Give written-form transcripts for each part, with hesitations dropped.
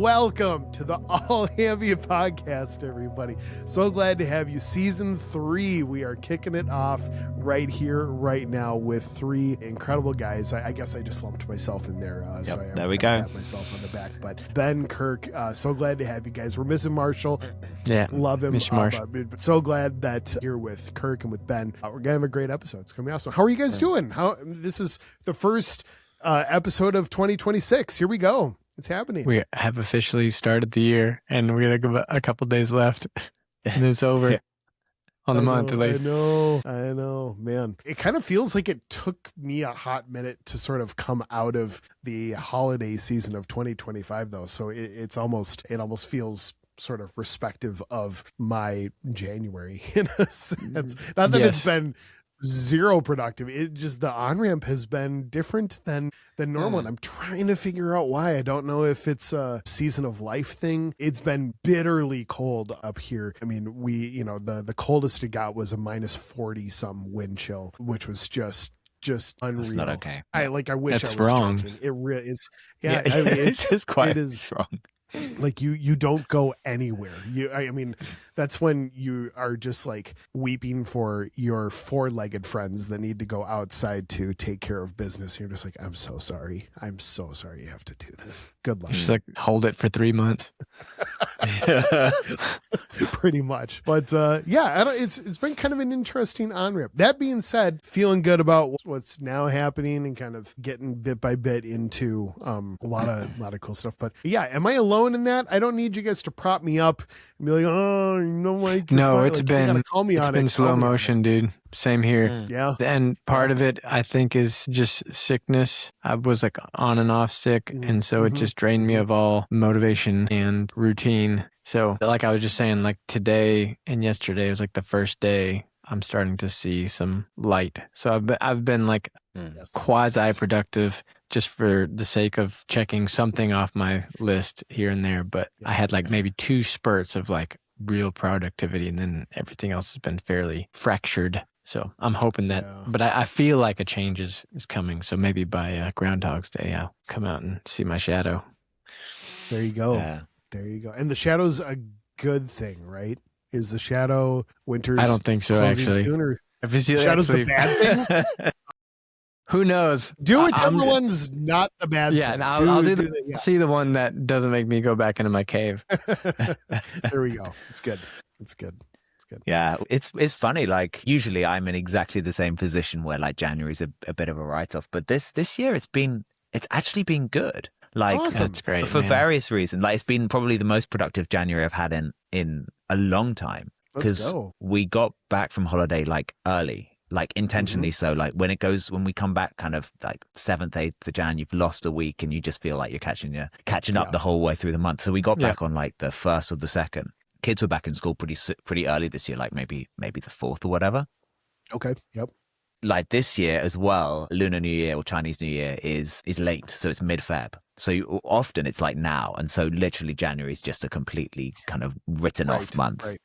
welcome to the All Ambient podcast, everybody. So glad to have you. Season 3, we are kicking it off right here, right now with 3 incredible guys. I guess I just lumped myself in there. So I there we go. pat myself on the back. But Ben, Kirk, so glad to have you guys. We're missing Marshall. Yeah, love him. Miss Marshall. But so glad that here with Kirk and with Ben, we're gonna have a great episode. It's gonna be awesome. How are you guys doing? This is the first episode of 2026. Here we go. It's happening. We have officially started the year, and we got a couple days left, and it's over on the month at least. I know, man. It kind of feels like it took me a hot minute to sort of come out of the holiday season of 2025, though. So it almost feels sort of respective of my January in a sense. Not that it's been zero productive. It just, the on-ramp has been different than normal. And I'm trying to figure out why. I don't know if it's a season of life thing. It's been bitterly cold up here. I mean, the coldest it got was a minus 40 some wind chill, which was just unreal. That's not okay. I wish that's I was wrong. joking. It really is. Yeah, I mean, it's just quite strong. Like you don't go anywhere. I mean, that's when you are just like weeping for your 4-legged friends that need to go outside to take care of business. You're just like, I'm so sorry you have to do this. Good luck. Just like hold it for 3 months. Pretty much. But it's been kind of an interesting on-ramp. That being said, feeling good about what's now happening and kind of getting bit by bit into a lot of cool stuff. But yeah, am I alone in that? I don't need you guys to prop me up and be like, oh, Mike. No, it's been slow motion, dude. Same here. Yeah. And part of it, I think, is just sickness. I was like on and off sick. And so it just drained me of all motivation and routine. So like I was just saying, like today and yesterday was like the first day I'm starting to see some light. So I've been like quasi-productive just for the sake of checking something off my list here and there. But I had like maybe 2 spurts of like real productivity, and then everything else has been fairly fractured. So I'm hoping that, but I feel like a change is coming. So maybe by Groundhog's Day, I'll come out and see my shadow. There you go. Yeah. There you go. And the shadow's a good thing, right? Is the shadow winter's? I don't think so, actually. If you see shadow's the bad thing? Who knows? Do whichever one's not the bad thing. Yeah, I'll see the one that doesn't make me go back into my cave. There we go. It's good. Yeah, it's funny. Like usually I'm in exactly the same position where like January's a bit of a write-off, but this year it's actually been good. Like awesome. That's great for various reasons. Like it's been probably the most productive January I've had in a long time, because we got back from holiday like early. Like intentionally so, like when we come back kind of like 7th, 8th of Jan, you've lost a week and you just feel like you're catching up the whole way through the month. So we got back on like the 1st or the 2nd. Kids were back in school pretty early this year, like maybe the 4th or whatever. Okay. Yep. Like this year as well, Lunar New Year or Chinese New Year is late. So it's mid-Feb. So often it's like now. And so literally January is just a completely kind of written off month. Right.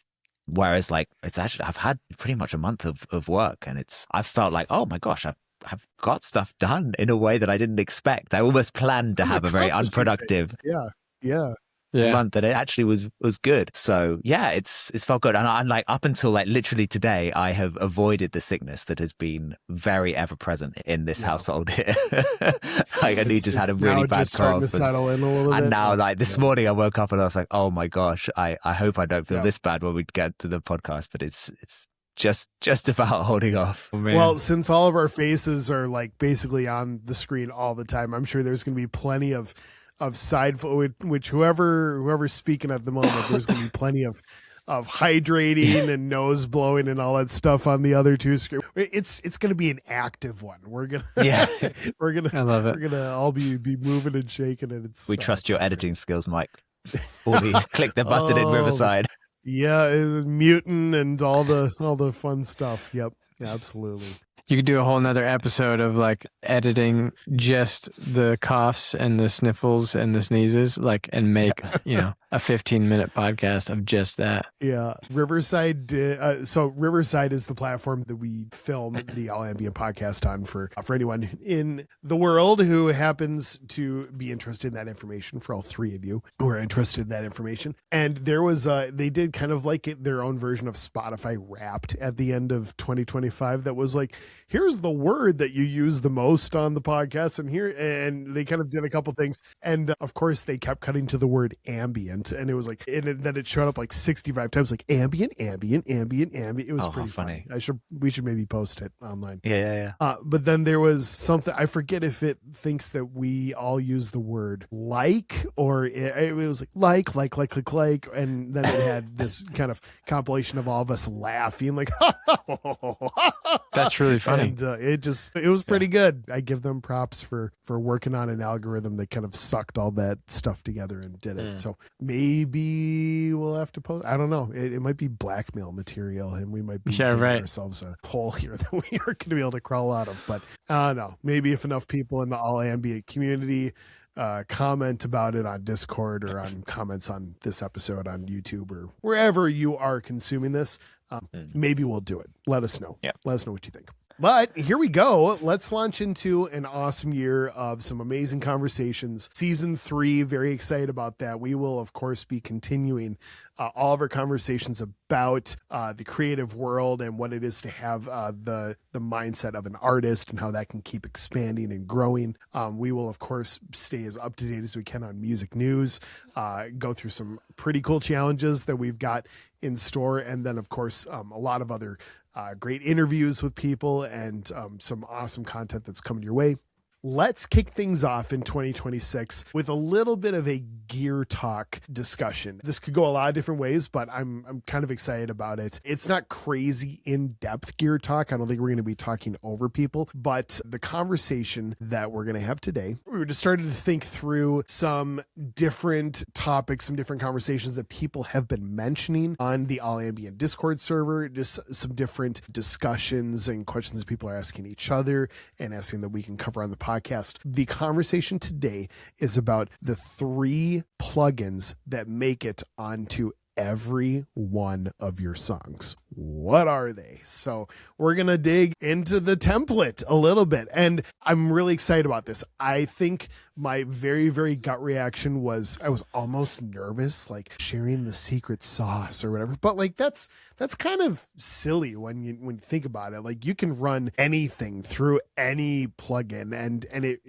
Whereas like it's actually, I've had pretty much a month of work, and I've felt like, oh my gosh, I've got stuff done in a way that I didn't expect. I almost planned to have a very unproductive month, that it actually was good. So yeah, it's felt good. And I'm like, up until like literally today, I have avoided the sickness that has been very ever present in this household here. Like I just had a really bad cough. And now like this morning I woke up and I was like, oh my gosh, I hope I don't feel this bad when we get to the podcast, but it's just about holding off. Oh, well, since all of our faces are like basically on the screen all the time, I'm sure there's going to be plenty of side, which whoever's speaking at the moment, there's going to be plenty of hydrating and nose blowing and all that stuff on the other 2 screens. It's going to be an active one. I love it. We're gonna all be moving and shaking it. We trust your editing skills, Mike. Click the button in Riverside. Yeah, mutant and all the fun stuff. Yep, absolutely. You could do a whole nother episode of like editing just the coughs and the sniffles and the sneezes, like, and make, a 15-minute podcast of just that. Yeah. Riverside did, so Riverside is the platform that we film the All Ambient podcast on for anyone in the world who happens to be interested in that information, for all three of you who are interested in that information. And there was, they did kind of like their own version of Spotify Wrapped at the end of 2025 that was like, here's the word that you use the most on the podcast, and they kind of did a couple things. And of course they kept cutting to the word ambient. And it was like, and then it showed up like 65 times, like ambient. It was pretty funny. We should maybe post it online. Yeah. But then there was something, I forget if it thinks that we all use the word like, or it was like, and then it had this kind of compilation of all of us laughing, like, that's really funny. And it was pretty good. I give them props for working on an algorithm that kind of sucked all that stuff together and did it. So maybe we'll have to post. I don't know. It might be blackmail material, and we might be digging ourselves a hole here that we aren't going to be able to crawl out of. But no, maybe if enough people in the All Ambient community comment about it on Discord or on comments on this episode on YouTube or wherever you are consuming this, maybe we'll do it. Let us know. Yeah. Let us know what you think. But here we go. Let's launch into an awesome year of some amazing conversations. Season 3, very excited about that. We will, of course, be continuing all of our conversations about the creative world and what it is to have the mindset of an artist and how that can keep expanding and growing. We will, of course, stay as up to date as we can on music news, go through some pretty cool challenges that we've got in store. And then, of course, a lot of other great interviews with people and some awesome content that's coming your way. Let's kick things off in 2026 with a little bit of a gear talk discussion. This could go a lot of different ways, but I'm kind of excited about it. It's not crazy in-depth gear talk. I don't think we're going to be talking over people, but the conversation that we're going to have today, we were just starting to think through some different topics, some different conversations that people have been mentioning on the All Ambient Discord server, just some different discussions and questions that people are asking each other and asking that we can cover on the podcast. The conversation today is about the 3 plugins that make it onto every one of your songs. What are they? So we're going to dig into the template a little bit, and I'm really excited about this. I think my very, very gut reaction was I was almost nervous, like sharing the secret sauce or whatever, but like that's kind of silly when you think about it. Like you can run anything through any plugin, and it,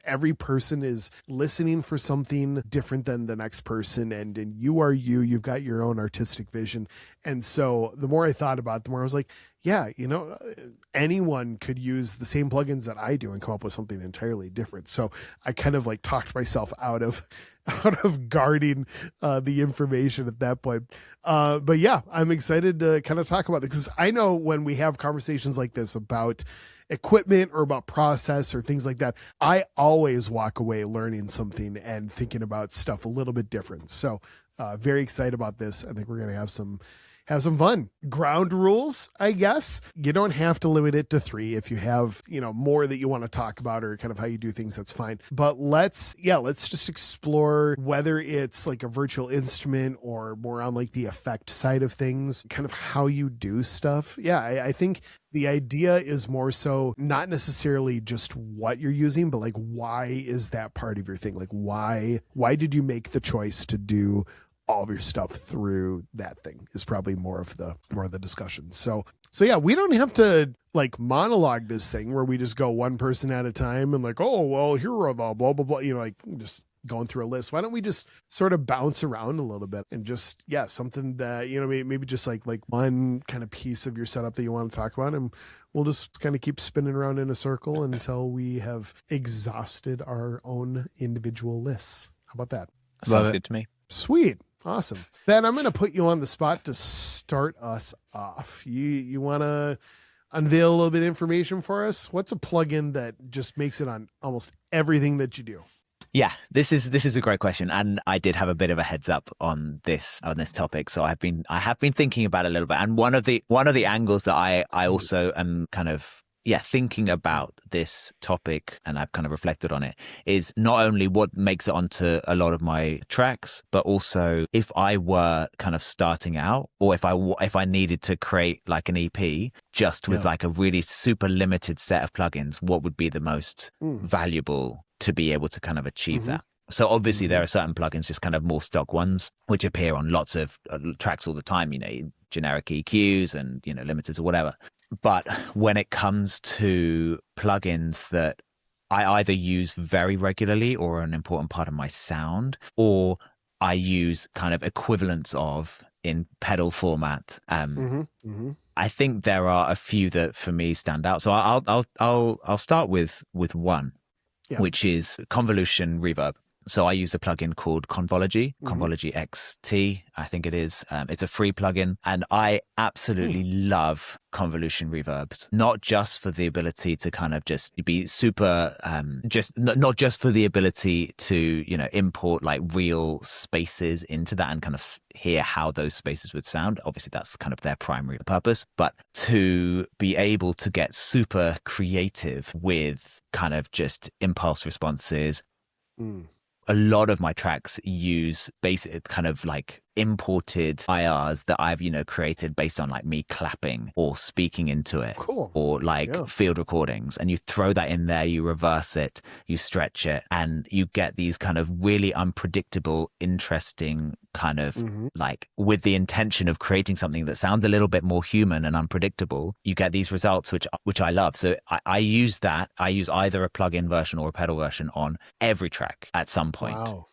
every person is listening for something different than the next person, and you are you've got your own artistic vision. And so the more I thought about it, the more I was like, yeah, anyone could use the same plugins that I do and come up with something entirely different. So I kind of like talked myself out of guarding the information at that point. But yeah, I'm excited to kind of talk about it, because I know when we have conversations like this about equipment or about process or things like that, I always walk away learning something and thinking about stuff a little bit different. So very excited about this. I think we're going to have some fun. Ground rules, I guess. You don't have to limit it to 3. If you have, more that you want to talk about or kind of how you do things, that's fine. But let's just explore whether it's like a virtual instrument or more on like the effect side of things, kind of how you do stuff. Yeah, I think the idea is more so not necessarily just what you're using, but like, why is that part of your thing? Like, why did you make the choice to do all of your stuff through that thing is probably more of the discussion. So yeah, we don't have to like monologue this thing where we just go one person at a time and like, oh, well, here are the blah, blah, blah, like just going through a list. Why don't we just sort of bounce around a little bit and just, something that, maybe just like one kind of piece of your setup that you want to talk about, and we'll just kind of keep spinning around in a circle until we have exhausted our own individual lists. How about that? Sounds good to me. Sweet. Awesome. Ben, I'm going to put you on the spot to start us off. You want to unveil a little bit of information for us? What's a plugin that just makes it on almost everything that you do? Yeah, this is a great question, and I did have a bit of a heads up on this topic, so I have been thinking about it a little bit. And one of the angles that I also am kind of yeah, thinking about this topic, and I've kind of reflected on it, is not only what makes it onto a lot of my tracks, but also if I were kind of starting out, or if I needed to create like an EP just with like a really super limited set of plugins, what would be the most valuable to be able to kind of achieve that? So obviously there are certain plugins, just kind of more stock ones, which appear on lots of tracks all the time, you know, generic EQs and, you know, limiters or whatever. But when it comes to plugins that I either use very regularly or are an important part of my sound, or I use kind of equivalents of in pedal format, I think there are a few that for me stand out. So I'll start with one, which is convolution reverb. So I use a plugin called Convolugy, Convolugy XT, I think it is. It's a free plugin, and I absolutely love convolution reverbs, not just for the ability to kind of just be super, not just for the ability to, you know, import like real spaces into that and kind of hear how those spaces would sound. Obviously, that's kind of their primary purpose, but to be able to get super creative with kind of just impulse responses. A lot of my tracks use basic kind of like imported IRs that I've, you know, created based on like me clapping or speaking into it, or like field recordings, and you throw that in there, you reverse it, you stretch it, and you get these kind of really unpredictable, interesting kind of like, with the intention of creating something that sounds a little bit more human and unpredictable, you get these results which I love. So I use that. I use either a plug-in version or a pedal version on every track at some point. Wow.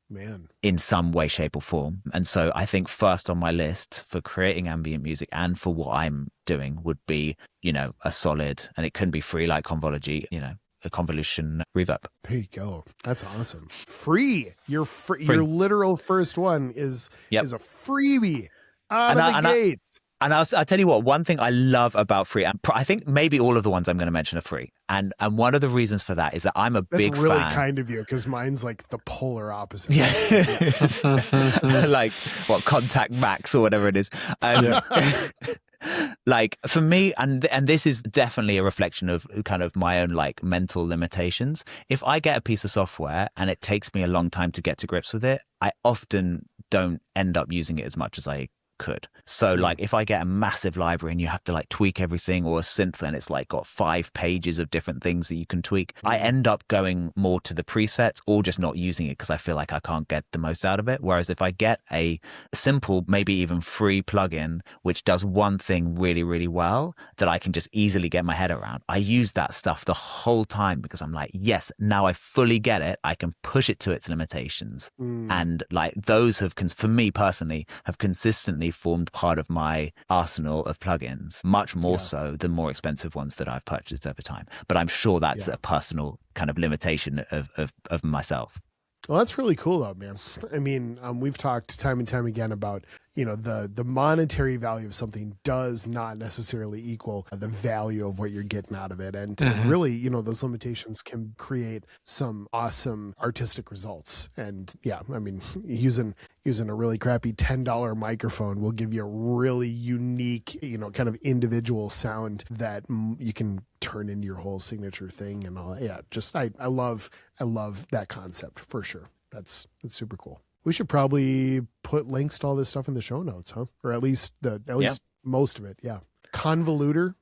Man, in some way, shape or form. And so I think first on my list for creating ambient music and for what I'm doing would be, you know, a solid, and it can be free like Convolugy, you know, a convolution reverb. There you go. That's awesome. Free. Your literal first one is a freebie out of the gates. And I'll tell you what, one thing I love about free, and I think maybe all of the ones I'm going to mention are free. And one of the reasons for that is that I'm a big fan. That's really kind of you, because mine's like the polar opposite. Yeah. Like what, Contact Max or whatever it is. Like for me, and this is definitely a reflection of kind of my own like mental limitations. If I get a piece of software and it takes me a long time to get to grips with it, I often don't end up using it as much as I could. So like if I get a massive library and you have to like tweak everything, or a synth and it's like got 5 pages of different things that you can tweak, I end up going more to the presets or just not using it because I feel like I can't get the most out of it. Whereas if I get a simple, maybe even free plugin which does one thing really, really well that I can just easily get my head around, I use that stuff the whole time because I'm like, yes, now I fully get it. I can push it to its limitations. And like those have, for me personally, have consistently formed part of my arsenal of plugins, much more so than more expensive ones that I've purchased over time. But I'm sure that's a personal kind of limitation of myself. Well, that's really cool though, man. I mean, we've talked time and time again about, you know, the monetary value of something does not necessarily equal the value of what you're getting out of it. And really, you know, those limitations can create some awesome artistic results. And yeah, I mean, using a really crappy $10 microphone will give you a really unique, you know, kind of individual sound that you can turn into your whole signature thing and all. Yeah, just I love that concept for sure. That's super cool. We should probably put links to all this stuff in the show notes, huh? Or at least most of it. Yeah. Convoluter.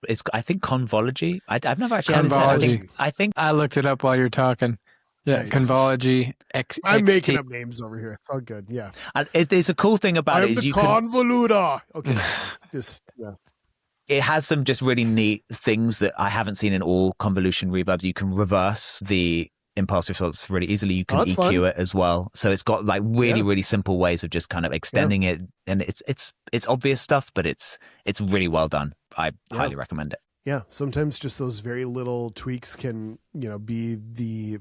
It's, I think, Convolugy. I've never actually Convolugy. heard it. I think I looked it up while you're talking. Yeah, nice. Convolugy X. I'm making up names over here. It's all good. Yeah. And there's a cool thing about it is you convoluter. Okay. Just It has some just really neat things that I haven't seen in all convolution reverbs. You can reverse the impulse response really easily. You can EQ it as well. So it's got like really simple ways of just kind of extending it, and it's obvious stuff, but it's really well done. I highly recommend it. Yeah, sometimes just those very little tweaks can, you know, be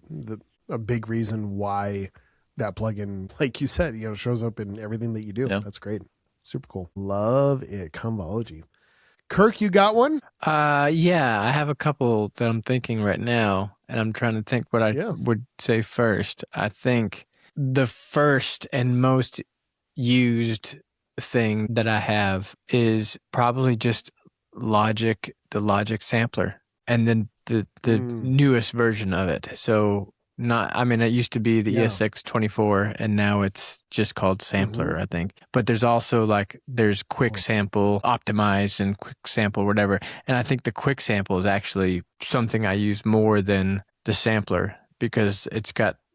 a big reason why that plugin, like you said, you know, shows up in everything that you do. Yeah. That's great. Super cool. Love it. Convolugy. Kirk, you got one? Yeah, I have a couple that I'm thinking right now, and I'm trying to think what I would say first. I think the first and most used thing that I have is probably just Logic, the Logic sampler, and then the newest version of it. So it used to be the ESX24, and now it's just called sampler, I think. But there's also there's quick sample optimized and quick sample whatever. And I think the quick sample is actually something I use more than the sampler, because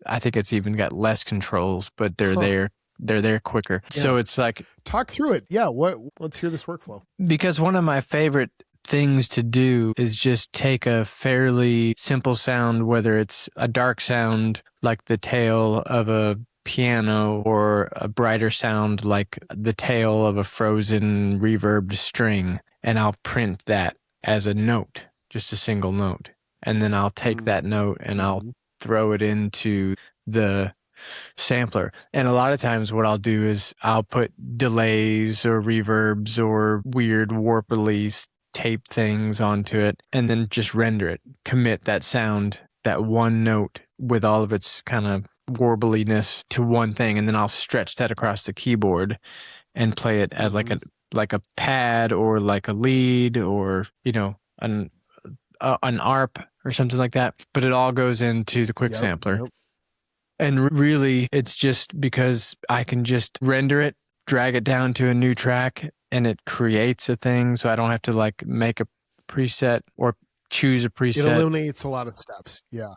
I think it's even got less controls, but they're there quicker. Yeah. So it's talk through it. Yeah. Let's hear this workflow. Because one of my favorite things to do is just take a fairly simple sound, whether it's a dark sound like the tail of a piano or a brighter sound like the tail of a frozen reverbed string, and I'll print that as a note, just a single note. And then I'll take that note and I'll throw it into the sampler. And a lot of times what I'll do is I'll put delays or reverbs or weird warpily tape things onto it, and then just render it, commit that sound, that one note with all of its kind of warbliness to one thing, and then I'll stretch that across the keyboard and play it as like a pad or like a lead or an ARP or something like that. But it all goes into the quick sampler. And really, it's just because I can just render it, drag it down to a new track, and it creates a thing. So I don't have to make a preset or choose a preset. It eliminates a lot of steps. Yeah.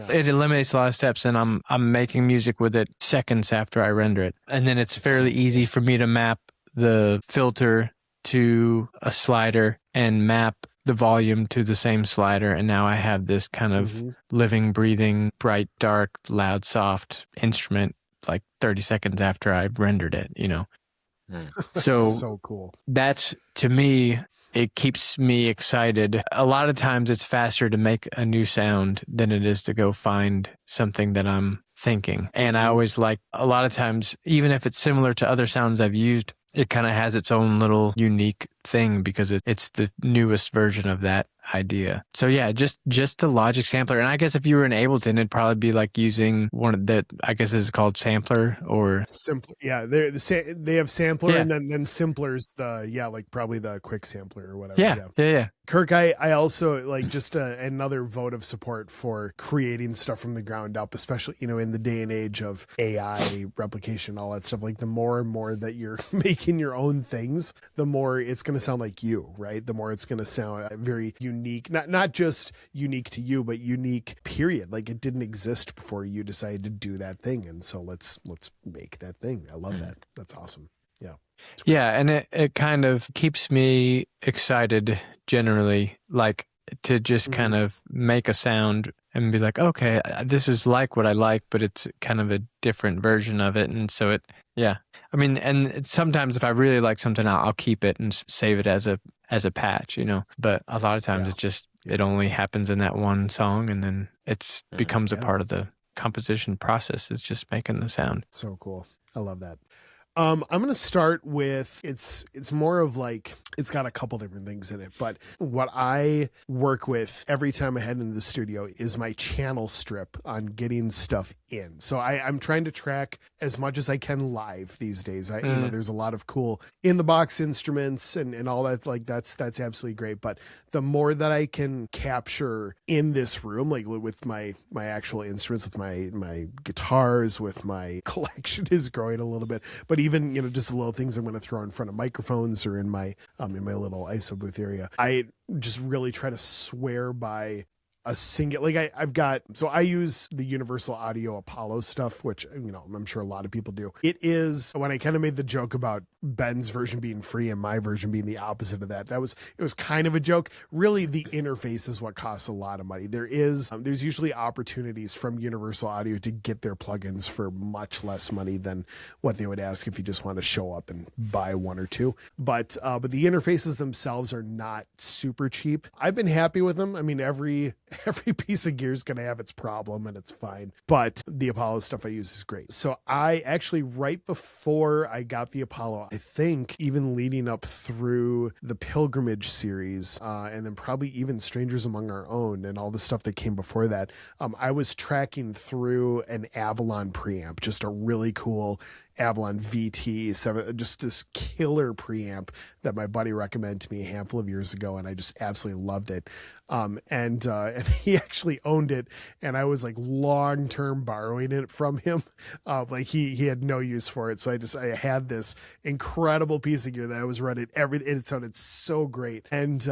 It eliminates a lot of steps, and I'm making music with it seconds after I render it. And then it's fairly easy for me to map the filter to a slider and map the volume to the same slider, and now I have this kind of living, breathing, bright, dark, loud, soft instrument 30 seconds after I've rendered it, So cool. That's, to me, it keeps me excited. A lot of times it's faster to make a new sound than it is to go find something that I'm thinking. And I always a lot of times, even if it's similar to other sounds I've used, it kind of has its own little unique thing because it's the newest version of that idea. So yeah, just the Logic sampler. And I guess if you were in Ableton, it'd probably be using one that I guess is called sampler or simpler. Yeah, they have sampler and then simpler's probably the quick sampler or whatever. Yeah. Kirk, I also just another vote of support for creating stuff from the ground up, especially in the day and age of AI replication, all that stuff. The more and more that you're making your own things, the more it's going to sound like you, right? The more it's going to sound very unique, not just unique to you, but unique. Period. It didn't exist before you decided to do that thing, and so let's make that thing. I love that. That's awesome. Yeah. Yeah, and it kind of keeps me excited generally, to just kind of make a sound and be okay, this is what I like, but it's kind of a different version of it. And so and sometimes if I really like something, I'll keep it and save it as a patch, but a lot of times it only happens in that one song, and then it becomes a part of the composition process. It's just making the sound. So cool. I love that. I'm going to start with, it's more of it's got a couple different things in it, but what I work with every time I head into the studio is my channel strip on getting stuff in. So I'm trying to track as much as I can live these days. There's a lot of cool in the box instruments and all that. That's absolutely great. But the more that I can capture in this room, with my actual instruments, with my guitars, with my collection is growing a little bit, but even, just the little things I'm going to throw in front of microphones or in my little ISO booth area. I just really try to swear by a single, I use the Universal Audio Apollo stuff, which, I'm sure a lot of people do. It is, when I kind of made the joke about Ben's version being free and my version being the opposite of that, it was kind of a joke. Really, the interface is what costs a lot of money. There's usually opportunities from Universal Audio to get their plugins for much less money than what they would ask if you just want to show up and buy one or two. But the interfaces themselves are not super cheap. I've been happy with them. Every piece of gear is going to have its problem, and it's fine. But the Apollo stuff I use is great. So I actually, right before I got the Apollo, I think even leading up through the Pilgrimage series, and then probably even Strangers Among Our Own and all the stuff that came before that, I was tracking through an Avalon preamp, just a really cool Avalon VT7, just this killer preamp that my buddy recommended to me a handful of years ago, and I just absolutely loved it. And he actually owned it, and I was like long-term borrowing it from him. Like he had no use for it. So I had this incredible piece of gear that I was running everything. It sounded so great. And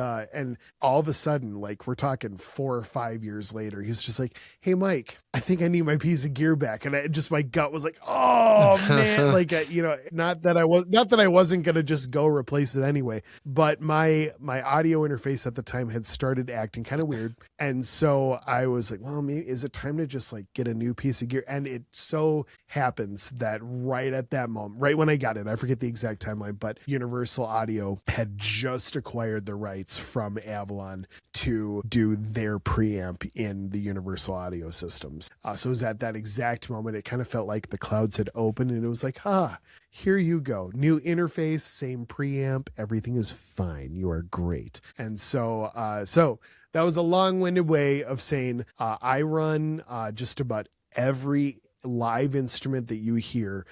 all of a sudden, like we're talking 4 or 5 years later, he's just like, "Hey Mike, I think I need my piece of gear back." And my gut was like, "Oh man," like, not that I wasn't going to just go replace it anyway, but my audio interface at the time had started acting kind of weird. And so I was like, well, maybe is it time to just like get a new piece of gear? And it so happens that right at that moment, right when I got it, I forget the exact timeline, but Universal Audio had just acquired the rights from Avalon to do their preamp in the Universal Audio systems. So it was at that exact moment, it kind of felt like the clouds had opened, and it was like, here you go. New interface, same preamp. Everything is fine. You are great. And so that was a long-winded way of saying I run just about every live instrument that you hear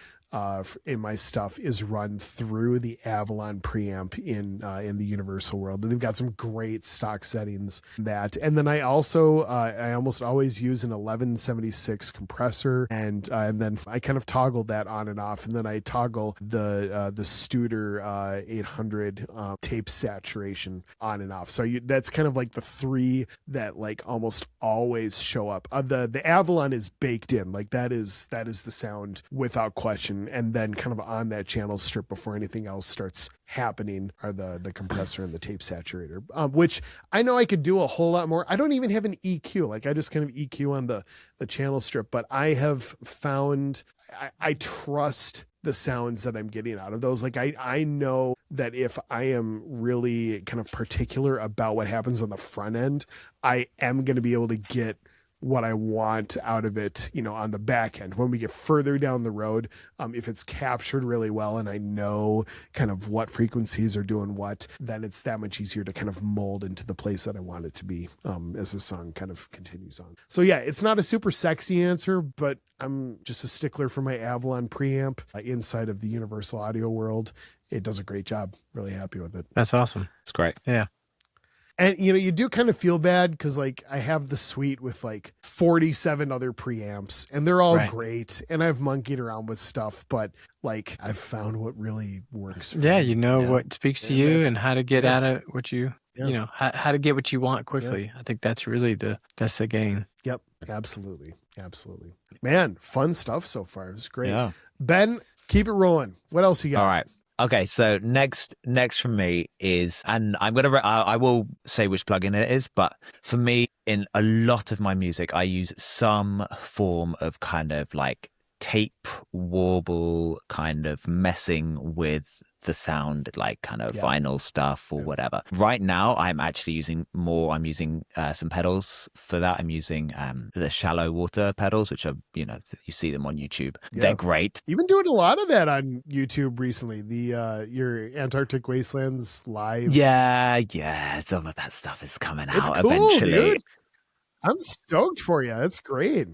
in my stuff is run through the Avalon preamp in the Universal world. And they've got some great stock settings that. And then I also I almost always use an 1176 compressor, and then I kind of toggle that on and off. And then I toggle the Studer 800 tape saturation on and off. So that's kind of like the three that like almost always show up. The Avalon is baked in, like that is the sound without question. And then kind of on that channel strip before anything else starts happening are the compressor and the tape saturator, which I know I could do a whole lot more. I don't even have an EQ. Like I just kind of EQ on the channel strip, but I have found I trust the sounds that I'm getting out of those. Like I know that if I am really kind of particular about what happens on the front end, I am going to be able to get what I want out of it, on the back end. When we get further down the road, if it's captured really well and I know kind of what frequencies are doing what, then it's that much easier to kind of mold into the place that I want it to be as the song kind of continues on. So yeah, it's not a super sexy answer, but I'm just a stickler for my Avalon preamp inside of the Universal Audio world. It does a great job. Really happy with it. That's awesome. It's great. Yeah. And, you do kind of feel bad because, like, I have the suite with, like, 47 other preamps, and they're all great, and I've monkeyed around with stuff, but, like, I've found what really works for me. What speaks to you and how to get at it, what you, how to get what you want quickly. I think that's really that's the game. Yep, absolutely. Absolutely. Man, fun stuff so far. It was great. Yeah. Ben, keep it rolling. What else you got? All right. Okay, so next from me is, and I will say which plugin it is, but for me, in a lot of my music, I use some form of kind of like tape warble, kind of messing with the sound, like kind of vinyl stuff or whatever. Right now, I'm using some pedals for that. I'm using the shallow water pedals, which are, you see them on YouTube. Yeah. They're great. You've been doing a lot of that on YouTube recently. The your Antarctic Wastelands live. Yeah. Some of that stuff is coming out cool, eventually. Dude. I'm stoked for you. That's great.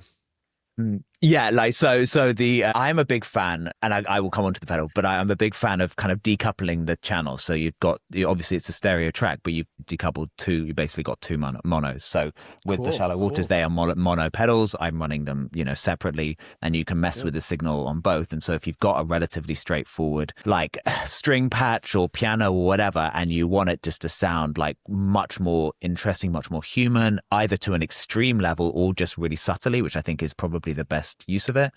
Yeah, like so I'm a big fan, and I will come on to the pedal, but I'm a big fan of kind of decoupling the channels. So obviously it's a stereo track, but you've decoupled you basically got two monos. So with the shallow waters, they are mono pedals. I'm running them, separately, and you can mess with the signal on both. And so if you've got a relatively straightforward like string patch or piano or whatever, and you want it just to sound like much more interesting, much more human, either to an extreme level or just really subtly, which I think is probably the best use of it,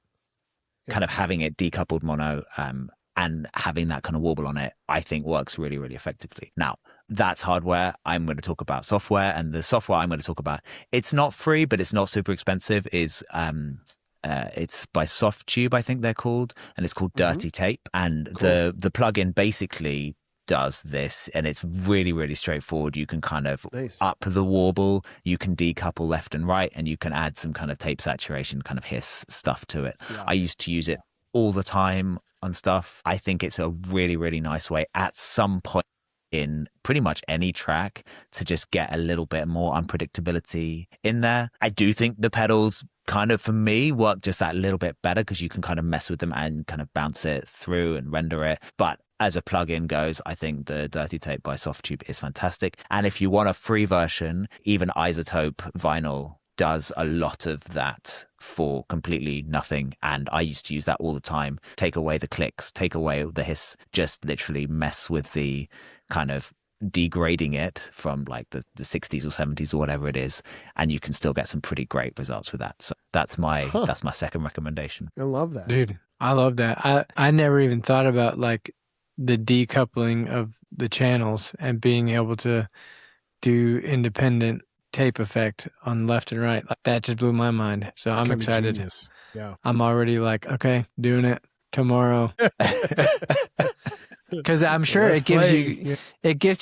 kind of having it decoupled mono and having that kind of warble on it, I think works really, really effectively. Now, that's hardware. I'm going to talk about software, and the software I'm going to talk about, it's not free, but it's not super expensive, is it's by Softtube, I think they're called, and it's called Dirty Tape. And the plugin basically does this, and it's really, really straightforward. You can kind of up the warble, you can decouple left and right, and you can add some kind of tape saturation, kind of hiss stuff to it. I used to use it all the time on stuff. I think it's a really, really nice way at some point in pretty much any track to just get a little bit more unpredictability in there. I do think the pedals kind of, for me, work just that little bit better because you can kind of mess with them and kind of bounce it through and render it. But as a plugin goes, I think the Dirty Tape by Softube is fantastic. And if you want a free version, even Isotope Vinyl does a lot of that for completely nothing. And I used to use that all the time. Take away the clicks, take away the hiss, just literally mess with the kind of degrading it from like the 60s or 70s or whatever it is, and you can still get some pretty great results with that. So that's my second recommendation. I love that, dude. I love that. I never even thought about like the decoupling of the channels and being able to do independent tape effect on left and right. Like, that just blew my mind. So I'm excited. Genius. Yeah, I'm already like, okay, doing it tomorrow. Because I'm sure it gives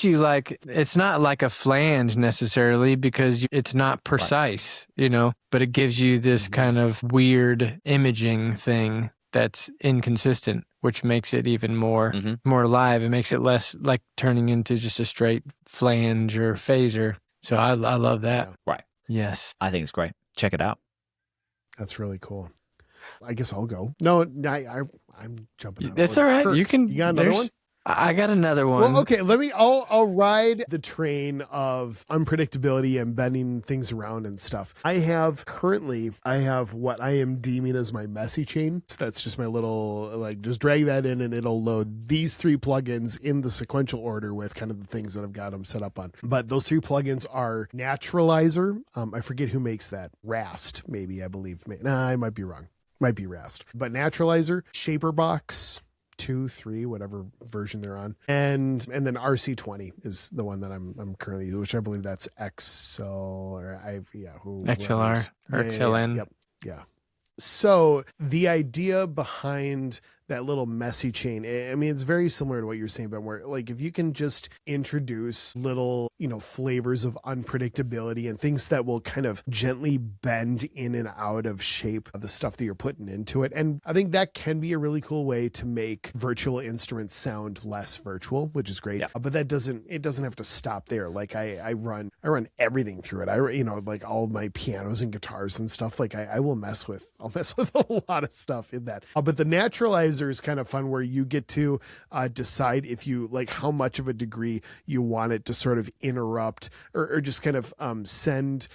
you like, it's not like a flange necessarily because it's not precise, you know, but it gives you this kind of weird imaging thing that's inconsistent, which makes it even more live. It makes it less like turning into just a straight flange or phaser. So I love that. Right. Yes. I think it's great. Check it out. That's really cool. I guess I'll go. No, I'm jumping out. That's all right. Kirk, You got another one? I got another one. Well, okay, I'll ride the train of unpredictability and bending things around and stuff. I have what I am deeming as my messy chain. So that's just my little, like, just drag that in and it'll load these 3 plugins in the sequential order with kind of the things that I've got them set up on. But those 3 plugins are Naturalizer. I forget who makes that. Rast, maybe, I believe. I might be wrong. Might be Rast. But Naturalizer, Shaper Box, 2, 3, whatever version they're on, and then RC20 is the one that I'm currently using, which I believe that's XL or XLR or XLN. Yeah. So the idea behind that little messy chain, I mean, it's very similar to what you're saying, but where, like, if you can just introduce little, flavors of unpredictability and things that will kind of gently bend in and out of shape of the stuff that you're putting into it. And I think that can be a really cool way to make virtual instruments sound less virtual, which is great. Yeah. But it doesn't have to stop there. Like I run everything through it. Like all my pianos and guitars and stuff, like I'll mess with a lot of stuff in that. But the Naturalizer is kind of fun where you get to decide if you like how much of a degree you want it to sort of interrupt or just kind of send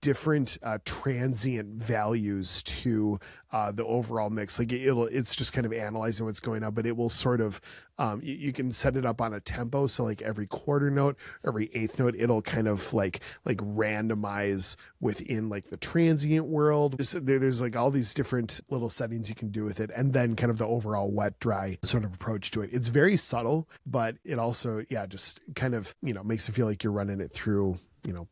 different transient values to the overall mix. Like it's just kind of analyzing what's going on, but it will sort of you can set it up on a tempo. So like every quarter note, every eighth note, it'll kind of like randomize within like the transient world. There's like all these different little settings you can do with it, and then kind of the overall wet dry sort of approach to it. It's very subtle, but it also just kind of makes it feel like you're running it through.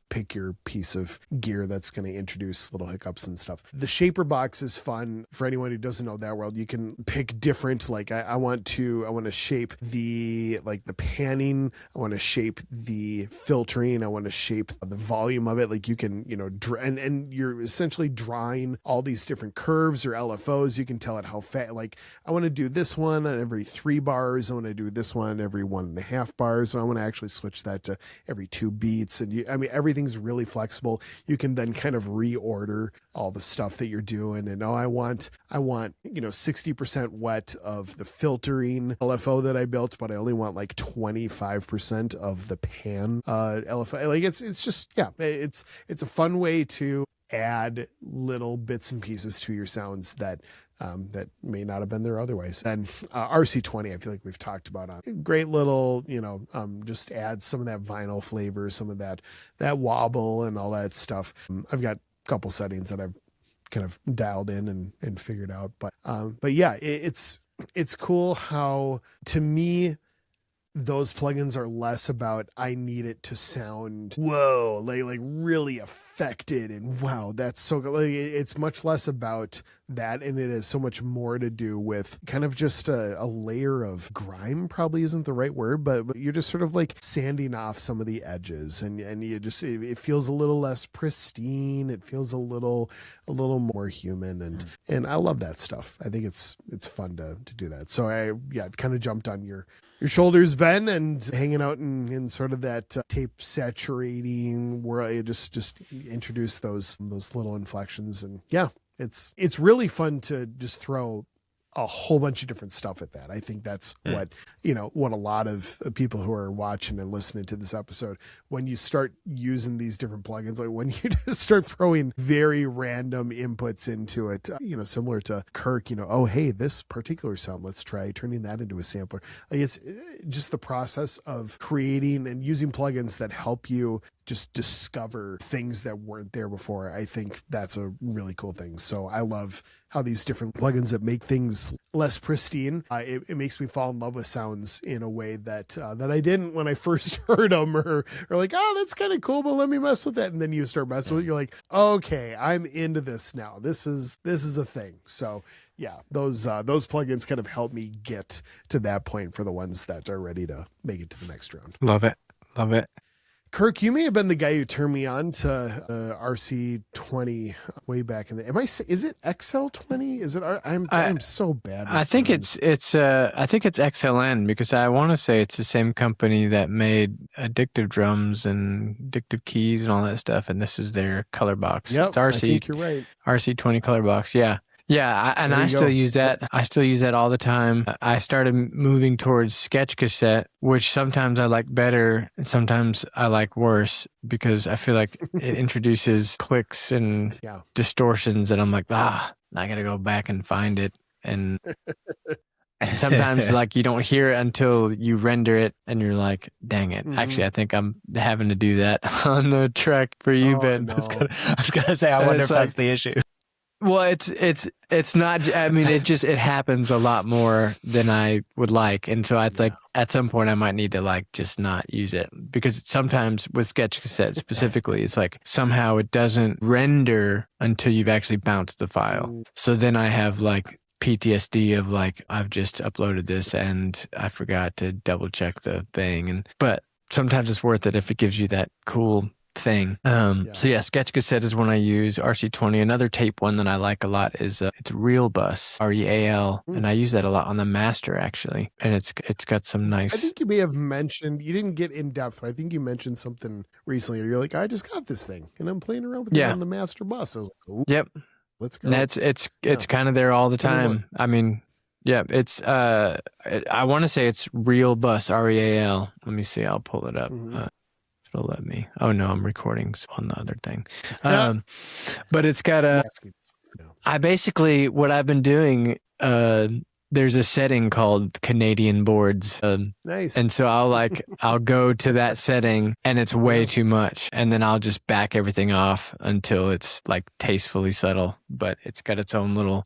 Pick your piece of gear that's going to introduce little hiccups and stuff. The Shaper Box is fun for anyone who doesn't know that world. You can pick different, like I want to shape the panning. I want to shape the filtering. I want to shape the volume of it. Like you can, and you're essentially drawing all these different curves or LFOs. You can tell it how fast, like I want to do this one on every 3 bars. I want to do this one every 1.5 bars. So I want to actually switch that to every 2 beats. And everything's really flexible. You can then kind of reorder all the stuff that you're doing. And I want 60% wet of the filtering LFO that I built, but I only want like 25% of the pan LFO. Like it's just it's a fun way to add little bits and pieces to your sounds that may not have been there otherwise. And RC20, I feel like we've talked about great little, just add some of that vinyl flavor, some of that wobble and all that stuff. I've got a couple settings that I've kind of dialed in and figured out, but yeah, it's cool how, to me, those plugins are less about I need it to sound whoa, like really affected and wow, that's so good. Like, it's much less about that, and it has so much more to do with kind of just a layer of grime. Probably isn't the right word, but you're just sort of like sanding off some of the edges, and you just it feels a little less pristine. It feels a little more human, and I love that stuff. I think it's fun to do that. So I kind of jumped on your your shoulders, Ben, and hanging out in sort of that tape saturating where you just introduce those little inflections. And yeah, it's really fun to just throw a whole bunch of different stuff at that. I think that's what a lot of people who are watching and listening to this episode, when you start using these different plugins, like when you just start throwing very random inputs into it, similar to Kirk, oh, hey, this particular sound, let's try turning that into a sampler. Like it's just the process of creating and using plugins that help you just discover things that weren't there before. I think that's a really cool thing. So I love how these different plugins that make things less pristine, it makes me fall in love with sounds in a way that I didn't when I first heard them, or like, oh, that's kind of cool, but let me mess with that. And then you start messing with it. You're like, okay, I'm into this now. This is a thing. So yeah, those plugins kind of help me get to that point for the ones that are ready to make it to the next round. Love it. Kirk, you may have been the guy who turned me on to RC20 way back in the. Is it XL20? Is it? I'm so bad. I think it's XLN, because I want to say it's the same company that made Addictive Drums and Addictive Keys and all that stuff, and this is their color box. Yep, it's RC. I think you're right. RC20 color box. Yeah. Yeah, and I still use that. I still use that all the time. I started moving towards sketch cassette, which sometimes I like better and sometimes I like worse, because I feel like it introduces clicks and distortions that I'm like, I got to go back and find it. And sometimes like you don't hear it until you render it and you're like, dang it. Mm-hmm. Actually, I think I'm having to do that on the track for you, Ben. No. I was going to say, I wonder if that's the issue. Well, it's not. I mean, it happens a lot more than I would like, and so it's like at some point I might need to like just not use it, because sometimes with sketch cassette specifically, it's like somehow it doesn't render until you've actually bounced the file. So then I have like PTSD of like, I've just uploaded this and I forgot to double check the thing, but sometimes it's worth it if it gives you that cool thing. So yeah, sketch cassette is one I use. RC20. Another tape one that I like a lot is it's Real Bus, REAL, and I use that a lot on the master actually, and it's got some nice. I think you may have mentioned, you didn't get in depth, but I think you mentioned something recently where you're like, I just got this thing and I'm playing around with it on the master bus. I was like, ooh, yep, let's go. It's kind of there all the time. I mean, yeah, it's I want to say it's Real Bus, REAL. Let me see, I'll pull it up. It'll let me. Oh no, I'm recording on the other thing. But it's got I basically, what I've been doing, there's a setting called Canadian boards. Nice. And so I'll go to that setting and it's way too much. And then I'll just back everything off until it's like tastefully subtle, but it's got its own little,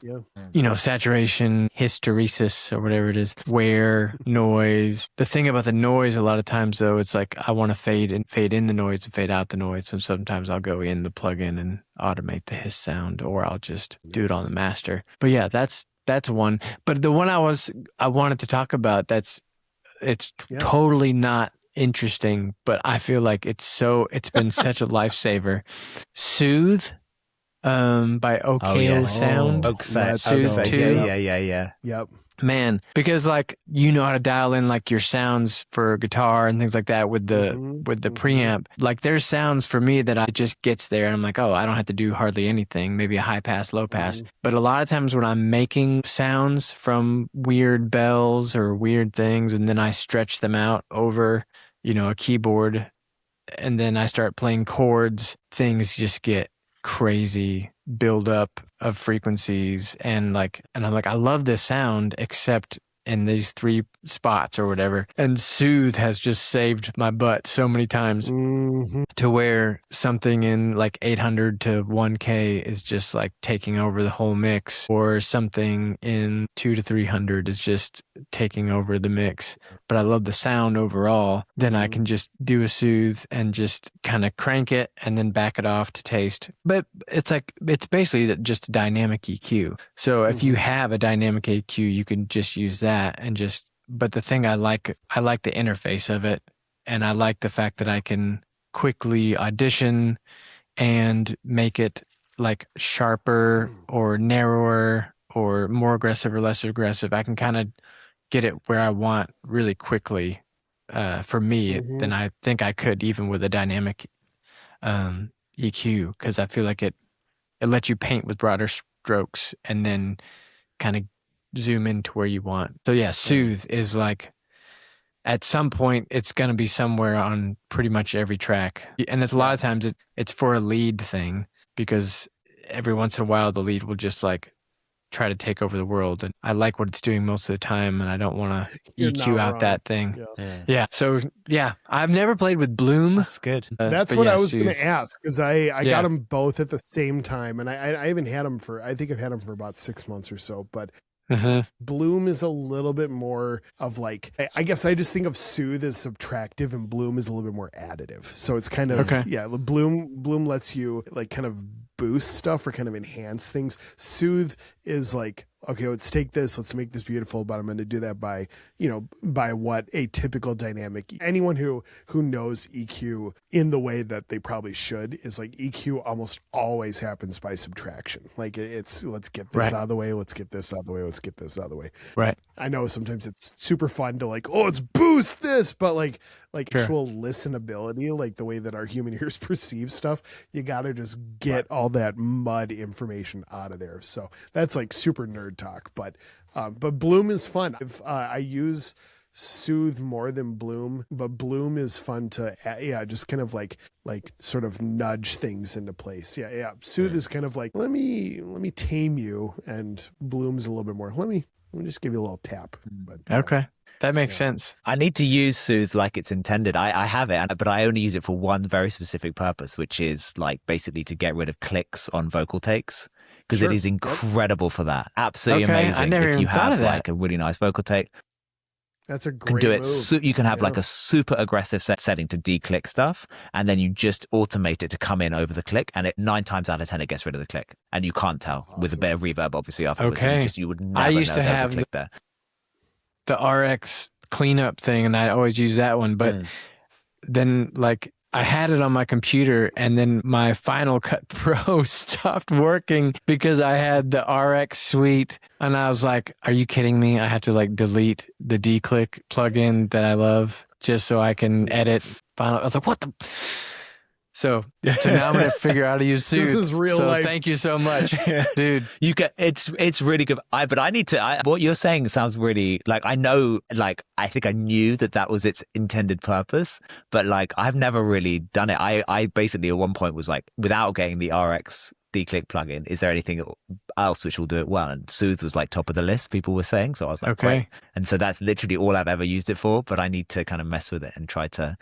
saturation, hysteresis or whatever it is, wear, noise. The thing about the noise, a lot of times though, it's like, I want to fade in the noise and fade out the noise. So sometimes I'll go in the plugin and automate the hiss sound, or I'll just do it on the master. But yeah, that's one. But the one I wanted to talk about, it's totally not interesting, but I feel like it's been such a lifesaver. Soothe by Oak Sound. Soothe 2. Yeah. Yep. Man, because like you know how to dial in like your sounds for guitar and things like that with the preamp. Like there's sounds for me that it just gets there and I'm like, oh, I don't have to do hardly anything, maybe a high pass, low pass. But a lot of times when I'm making sounds from weird bells or weird things and then I stretch them out over, a keyboard and then I start playing chords, things just get crazy build up of frequencies and I'm like, I love this sound except in these 3 spots or whatever. And Soothe has just saved my butt so many times to where something in like 800 to 1K is just like taking over the whole mix, or something in 200 to 300 is just taking over the mix. But I love the sound overall. Then I can just do a Soothe and just kind of crank it and then back it off to taste. But it's basically just a dynamic EQ. So if you have a dynamic EQ, you can just use that and just. But the thing I like the interface of it, and I like the fact that I can quickly audition and make it like sharper or narrower or more aggressive or less aggressive. I can kind of get it where I want really quickly for me than I think I could even with a dynamic EQ, because I feel like it lets you paint with broader strokes and then kind of zoom into where you want. So yeah, soothe is like, at some point it's going to be somewhere on pretty much every track. And it's a lot of times it's for a lead thing, because every once in a while the lead will just like try to take over the world, and I like what it's doing most of the time, and I don't want to EQ out that thing. Yeah. So yeah, I've never played with Bloom. That's good. That's what I was going to ask, because I got them both at the same time, and I haven't had them I think I've had them for about 6 months or so, but Bloom is a little bit more of like, I guess I just think of Soothe as subtractive and Bloom is a little bit more additive. So it's kind of, Bloom lets you like kind of boost stuff or kind of enhance things. Soothe is like, okay, let's take this, let's make this beautiful, but I'm going to do that by, by what a typical dynamic. Anyone who knows EQ in the way that they probably should is like, EQ almost always happens by subtraction. Like it's, let's get this out of the way, let's get this out of the way, let's get this out of the way. Right. I know sometimes it's super fun to like, oh, let's boost this, but like actual listenability, like the way that our human ears perceive stuff, you got to just get all that mud information out of there. So that's like super nerd talk, but Bloom is fun. I use Soothe more than Bloom, but Bloom is fun to just kind of like sort of nudge things into place. Soothe is kind of like, let me tame you, and Bloom's a little bit more, let me just give you a little tap. But okay, that makes sense. I need to use Soothe like it's intended. I have it, but I only use it for one very specific purpose, which is like basically to get rid of clicks on vocal takes, because it is incredible for that. Absolutely amazing. I never if even you thought have of that. like a really nice vocal take, that's a you great can do it. move. You can have like a super aggressive setting to de-click stuff, and then you just automate it to come in over the click, and 9 times out of 10 it gets rid of the click, and you can't tell with a bit of reverb obviously afterwards. Okay. You would never I used know to there was a have click there. the RX cleanup thing, and I always use that one, but then like I had it on my computer, and then my Final Cut Pro stopped working because I had the RX suite, and I was like, are you kidding me? I have to like delete the D-Click plugin that I love just so I can edit Final. I was like, what the? So now I'm gonna figure out how to use Soothe. This is real life. Thank you so much, dude. You get it's really good. But I need to. What you're saying sounds really like I know. Like I think I knew that was its intended purpose, but like I've never really done it. I basically at one point was like, without getting the RX D-Click plugin, is there anything else which will do it well? And Soothe was like top of the list, people were saying. So I was like, great. And so that's literally all I've ever used it for. But I need to kind of mess with it and try to,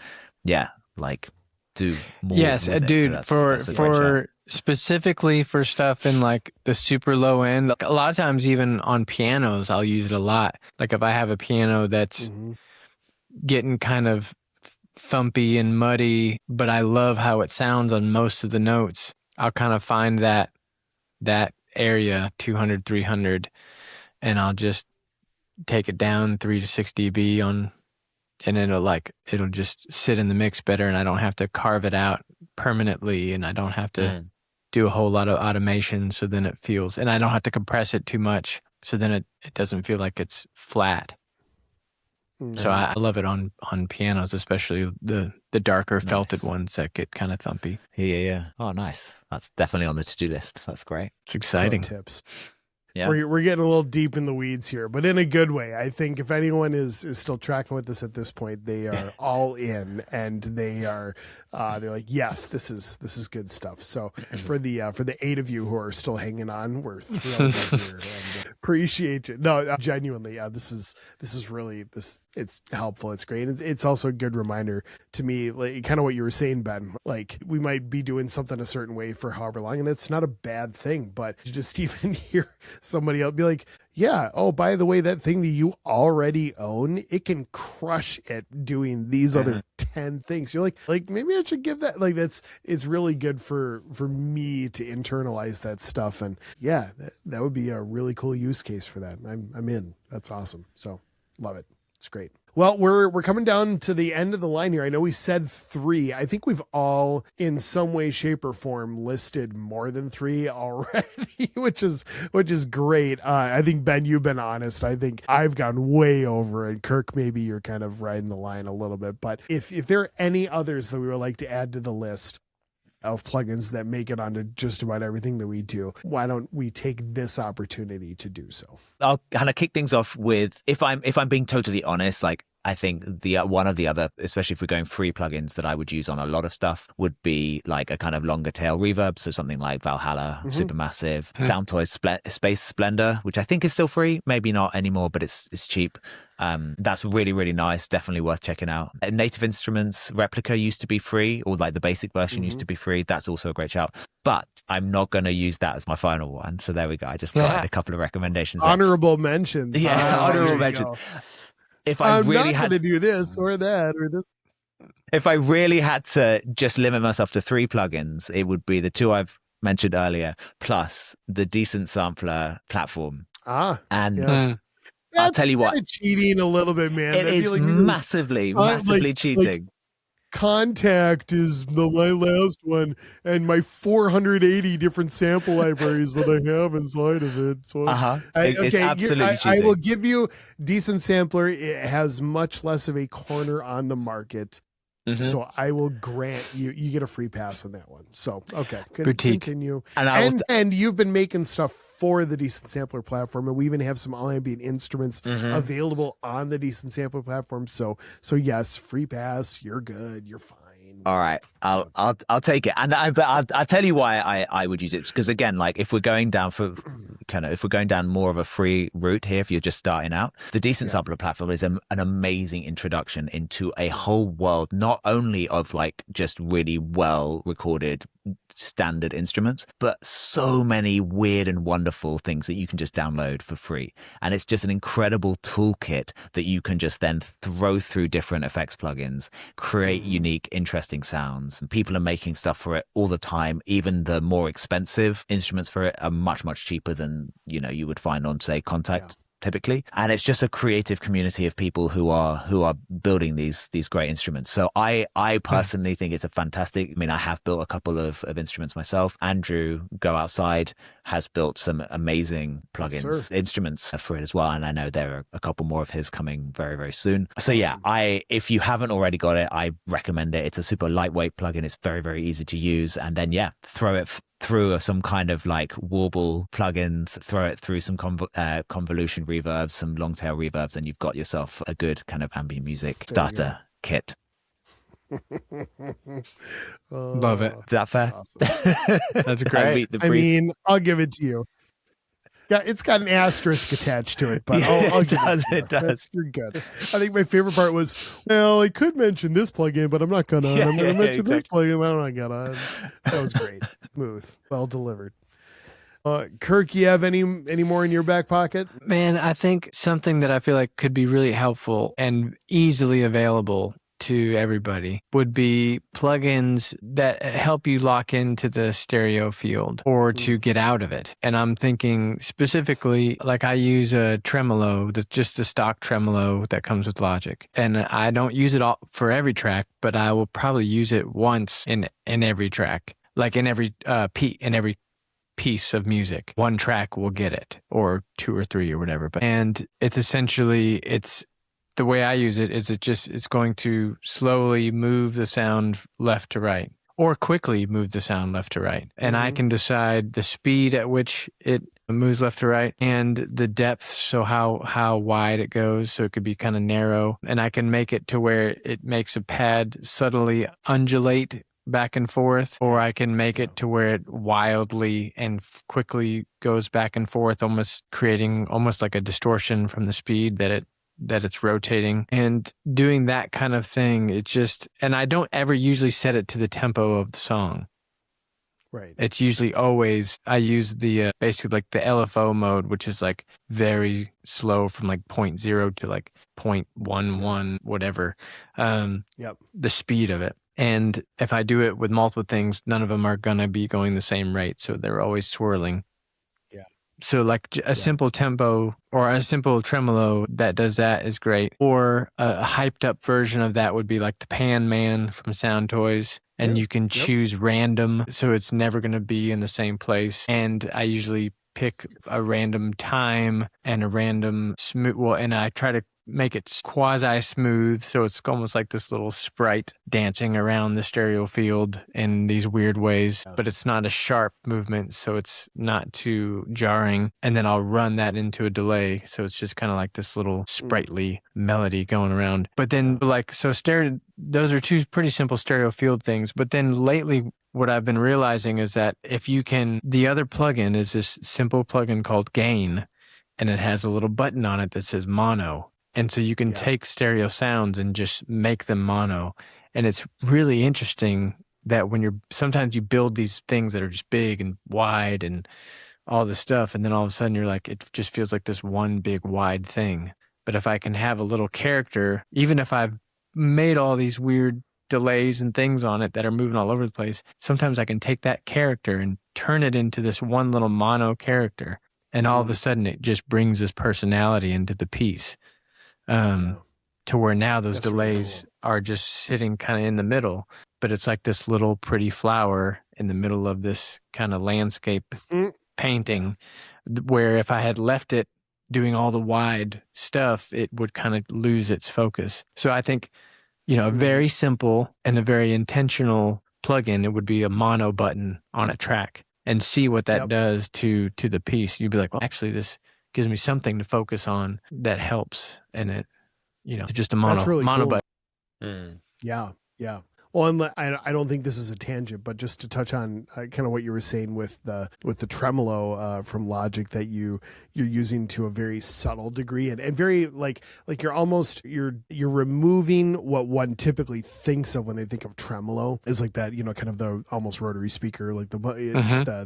like. Do more. Yes, dude, for specifically for stuff in like the super low end, a lot of times even on pianos I'll use it a lot. Like if I have a piano that's getting kind of thumpy and muddy, but I love how it sounds on most of the notes, I'll kind of find that area 200 300, and I'll just take it down 3 to 6 dB on, and it'll just sit in the mix better, and I don't have to carve it out permanently, and I don't have to do a whole lot of automation, so then it feels, and I don't have to compress it too much, so then it doesn't feel like it's flat. So I love it on pianos, especially the darker felted ones that get kind of thumpy. Yeah. Oh, nice. That's definitely on the to-do list. That's great. It's exciting. Tips. Yeah. We're getting a little deep in the weeds here, but in a good way. I think if anyone is still tracking with us at this point, they are all in, and they're like, yes, this is good stuff. So for the 8 of you who are still hanging on, we're thrilled that you're and appreciate it. No, genuinely, this is really it's helpful. It's great. It's also a good reminder to me, like kind of what you were saying, Ben. Like we might be doing something a certain way for however long, and it's not a bad thing, but just even hear somebody else be like, yeah, oh, by the way, that thing that you already own, it can crush it doing these other 10 things. You're like maybe I should give that, it's really good for me to internalize that stuff. And yeah, that would be a really cool use case for that. I'm in. That's awesome. So love it. It's great. Well, we're coming down to the end of the line here. I know we said 3. I think we've all, in some way, shape, or form, listed more than 3 already, which is great. I think, Ben, you've been honest. I think I've gone way over, and Kirk, maybe you're kind of riding the line a little bit. But if there are any others that we would like to add to the list of plugins that make it onto just about everything that we do, why don't we take this opportunity to do so? I'll kind of kick things off with, if I'm being totally honest, like, I think the one of the other, especially if we're going free plugins that I would use on a lot of stuff, would be like a kind of longer tail reverb. So something like Valhalla, Supermassive, Soundtoys Space Splendor, which I think is still free. Maybe not anymore, but it's cheap. That's really, really nice. Definitely worth checking out. Native Instruments Replica used to be free, or like the basic version used to be free. That's also a great shout. But I'm not going to use that as my final one. So there we go. I just got a couple of recommendations. Honorable mentions. Yeah, honorable mentions. If I really had to do this or that or this. If I really had to just limit myself to 3 plugins, it would be the 2 I've mentioned earlier, plus the Decent Sampler platform. And I'll tell you what, cheating a little bit, man. It is like massively cheating. Like, Contact is my last one, and my 480 different sample libraries that I have inside of it. So it's absolutely cheating. I will give you Decent Sampler. It has much less of a corner on the market. So I will grant you get a free pass on that one. So, okay, continue. And you've been making stuff for the Decent Sampler platform, and we even have some all ambient instruments available on the Decent Sampler platform. So yes, free pass. You're good. You're fine. All right, I'll take it, and I'll tell you why I would use it, because again, like if we're going down more of a free route here, if you're just starting out, the Decent Sampler platform is an amazing introduction into a whole world, not only of like just really well recorded standard instruments, but so many weird and wonderful things that you can just download for free. And it's just an incredible toolkit that you can just then throw through different effects plugins, create unique, interesting sounds. And people are making stuff for it all the time. Even the more expensive instruments for it are much, much cheaper than, you would find on, say, Contact. Typically, and it's just a creative community of people who are building these great instruments. So I personally think it's a fantastic. I mean, I have built a couple of instruments myself. Andrew Go Outside has built some amazing plugins, instruments for it as well, and I know there are a couple more of his coming very, very soon. So yeah, if you haven't already got it, I recommend it. It's a super lightweight plugin. It's very, very easy to use, and then throw it through some kind of like warble plugins, throw it through some convolution reverbs, some long tail reverbs, and you've got yourself a good kind of ambient music starter kit. Love it. Is that fair? That's awesome. That's great. I mean, I'll give it to you. Yeah, it's got an asterisk attached to it, but I'll give it does. You're good. I think my favorite part was, well, I could mention this plugin, but I'm not gonna. I'm gonna mention this plugin, but I'm not gonna. That was great. Smooth. Well delivered. Kirk, you have any more in your back pocket? Man, I think something that I feel like could be really helpful and easily available to everybody would be plugins that help you lock into the stereo field or to get out of it. And I'm thinking specifically, like I use a tremolo, just the stock tremolo that comes with Logic. And I don't use it all for every track, but I will probably use it once in every track, like in every piece of music. One track will get it, or 2 or 3 or whatever. And it's essentially, the way I use it is it's going to slowly move the sound left to right or quickly move the sound left to right. And I can decide the speed at which it moves left to right and the depth, so how wide it goes. So it could be kind of narrow. And I can make it to where it makes a pad subtly undulate back and forth, or I can make it to where it wildly and quickly goes back and forth, almost creating almost like a distortion from the speed that it's rotating. And doing that kind of thing, and I don't ever usually set it to the tempo of the song. Right. It's usually always, I use the basically like the LFO mode, which is like very slow from like 0.0 to like 0.11, whatever. The speed of it. And if I do it with multiple things, none of them are going to be going the same rate. So they're always swirling. So like a simple tempo or a simple tremolo that does that is great. Or a hyped up version of that would be like the Pan Man from Sound Toys. And you can choose random, so it's never going to be in the same place. And I usually pick a random time and a random smooth, and I try to make it quasi smooth, so it's almost like this little sprite dancing around the stereo field in these weird ways, but it's not a sharp movement, so it's not too jarring. And then I'll run that into a delay, so it's just kind of like this little sprightly melody going around. But then those are two pretty simple stereo field things. But then lately, what I've been realizing is that the other plugin is this simple plugin called Gain, and it has a little button on it that says mono. And so you can take stereo sounds and just make them mono. And it's really interesting that sometimes you build these things that are just big and wide and all this stuff. And then all of a sudden you're like, it just feels like this one big wide thing. But if I can have a little character, even if I've made all these weird delays and things on it that are moving all over the place, sometimes I can take that character and turn it into this one little mono character. And all of a sudden it just brings this personality into the piece. To where now those delays are just sitting kind of in the middle, but it's like this little pretty flower in the middle of this kind of landscape painting, where if I had left it doing all the wide stuff, it would kind of lose its focus. So I think, a very simple and a very intentional plugin, it would be a mono button on a track, and see what that does to the piece. You'd be like, well, actually this gives me something to focus on that helps. And it, just a mono cool. Button. Yeah. Well, and I don't think this is a tangent, but just to touch on kind of what you were saying with the tremolo from Logic, that you're using to a very subtle degree and very like you're removing what one typically thinks of when they think of tremolo, is like that, kind of the almost rotary speaker, like the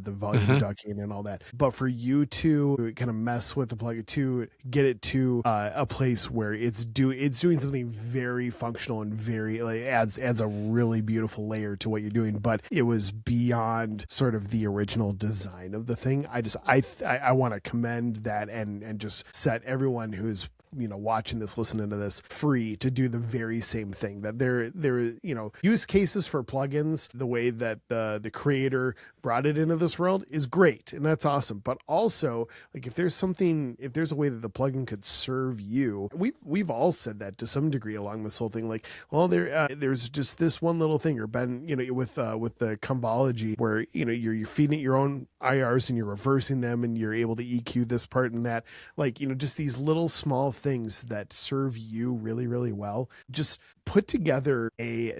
volume ducking and all that. But for you to kind of mess with the plug, to get it to a place where it's doing something very functional and very adds a really beautiful layer to what you're doing, but it was beyond sort of the original design of the thing. I want to commend that and just set everyone who's watching this, listening to this, free to do the very same thing. That there use cases for plugins, the way that the creator brought it into this world is great, and that's awesome. But also, like, if there's a way that the plugin could serve you, we've all said that to some degree along this whole thing. Like, well, there's just this one little thing, or Ben, with the Convology, where you're feeding it your own IRs and you're reversing them, and you're able to EQ this part and that. Like, just these little small things that serve you really, really well. Just put together a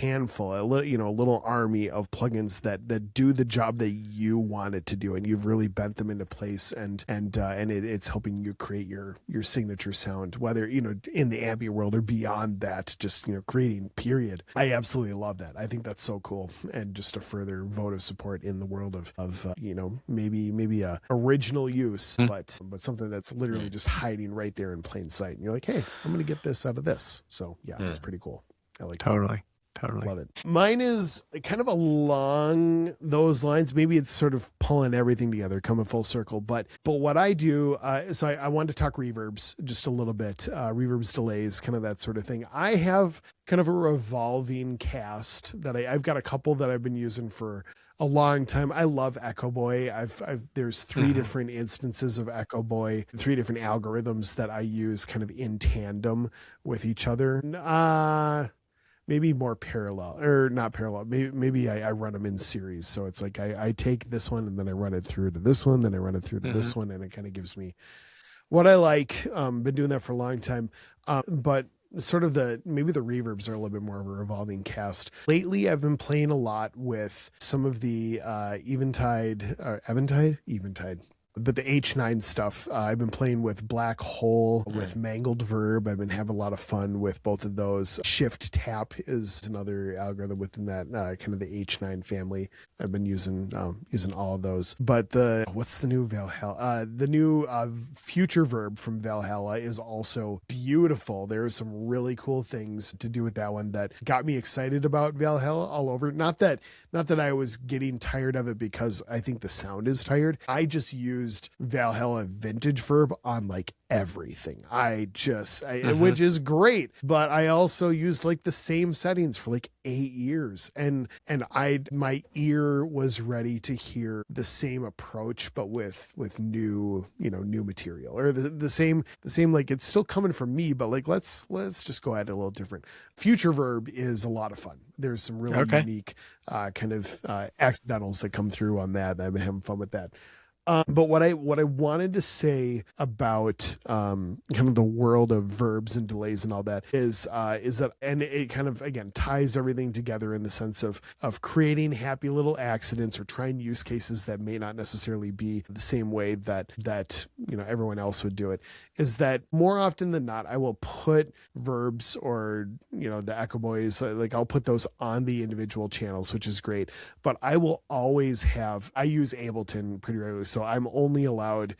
handful, a little army of plugins that do the job that you want it to do, and you've really bent them into place, and it's helping you create your signature sound, whether in the ambient world or beyond that, just creating, period. I absolutely love that. I think that's so cool, and just a further vote of support in the world of maybe a original use, but something that's literally just hiding right there in plain sight, and you're like, hey, I'm gonna get this out of this. So yeah, it's pretty cool. I like totally love it. Mine is kind of along those lines. Maybe it's sort of pulling everything together, coming full circle. But what I do, so I wanted to talk reverbs just a little bit, reverbs, delays, kind of that sort of thing. I have kind of a revolving cast that I've got a couple that I've been using for a long time. I love Echo Boy. There's three different instances of Echo Boy, three different algorithms that I use kind of in tandem with each other. Maybe more parallel, or not parallel. Maybe I run them in series. So it's like I take this one and then I run it through to this one, then I run it through to this one, and it kind of gives me what I like. Been doing that for a long time. But sort of maybe the reverbs are a little bit more of a revolving cast. Lately, I've been playing a lot with some of the Eventide, but the H9 stuff. I've been playing with Black Hole, with Mangled Verb. I've been having a lot of fun with both of those. Shift Tap is another algorithm within that kind of the H9 family. I've been using all of those. But what's the new Valhalla? The new Future Verb from Valhalla is also beautiful. There are some really cool things to do with that one that got me excited about Valhalla all over. Not that I was getting tired of it because I think the sound is tired. I just use used Valhalla vintage verb on like everything. Which is great, but I also used like the same settings for like 8 years, and my ear was ready to hear the same approach, but with new, new material, or the same, like it's still coming from me, but like let's just go at it a little different. Future verb is a lot of fun. There's some really unique kind of accidentals that come through on that. I've been having fun with that. But what I wanted to say about kind of the world of verbs and delays and all that is that, and it kind of again ties everything together in the sense of creating happy little accidents or trying use cases that may not necessarily be the same way that everyone else would do it. Is that more often than not, I will put verbs or the Echo Boys, like I'll put those on the individual channels, which is great. But I will always I use Ableton pretty regularly. So I'm only allowed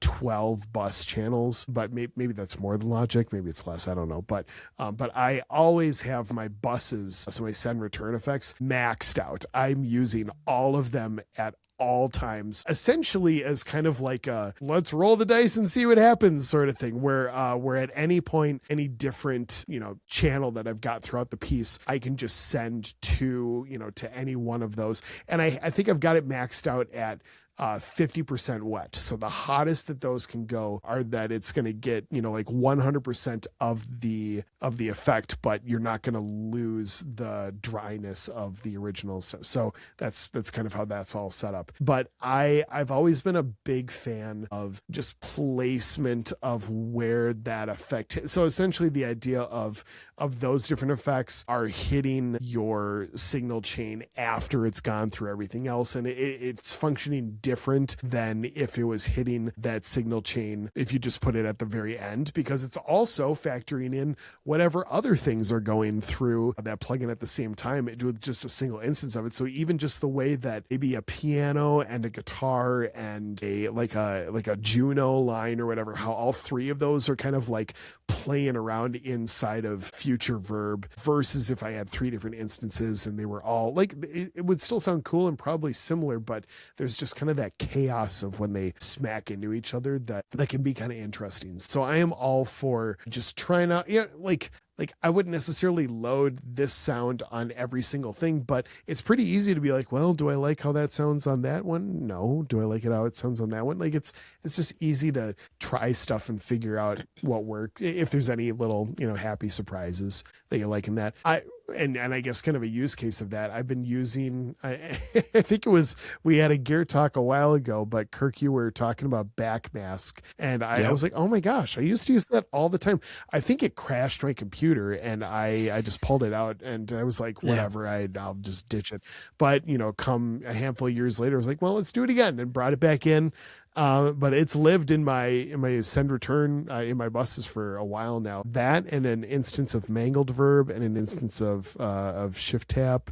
12 bus channels, but maybe that's more than Logic. Maybe it's less. I don't know. But I always have my buses, so my send return effects, maxed out. I'm using all of them at all times, essentially as kind of like a let's roll the dice and see what happens sort of thing, where at any point, any different channel that I've got throughout the piece, I can just send to any one of those, and I think I've got it maxed out at 50% wet. So the hottest that those can go are that it's going to get, like 100% of the effect, but you're not going to lose the dryness of the original. So that's kind of how that's all set up. But I've always been a big fan of just placement of where that effect hits. So essentially the idea of those different effects are hitting your signal chain after it's gone through everything else. And it's functioning different than if it was hitting that signal chain if you just put it at the very end, because it's also factoring in whatever other things are going through that plugin at the same time with just a single instance of it. So even just the way that maybe a piano and a guitar and like a Juno line or whatever, how all three of those are kind of like playing around inside of future verb, versus if I had 3 different instances and they were all like, it would still sound cool and probably similar, but there's just kind of that chaos of when they smack into each other that can be kind of interesting. So I am all for just trying out, like I wouldn't necessarily load this sound on every single thing, but it's pretty easy to be like, well, do I like how that sounds on that one? No. Do I like it how it sounds on that one? Like it's just easy to try stuff and figure out what works. If there's any little, happy surprises that you like in that. And I guess kind of a use case of that, I've been using, I think we had a gear talk a while ago, but Kirk, you were talking about backmask, and I was like, oh my gosh, I used to use that all the time. I think it crashed my computer and I just pulled it out and I was like, whatever, I'll just ditch it. But, come a handful of years later, I was like, well, let's do it again, and brought it back in. But it's lived in my send return in my buses for a while now. That and an instance of mangled verb and an instance of shift tap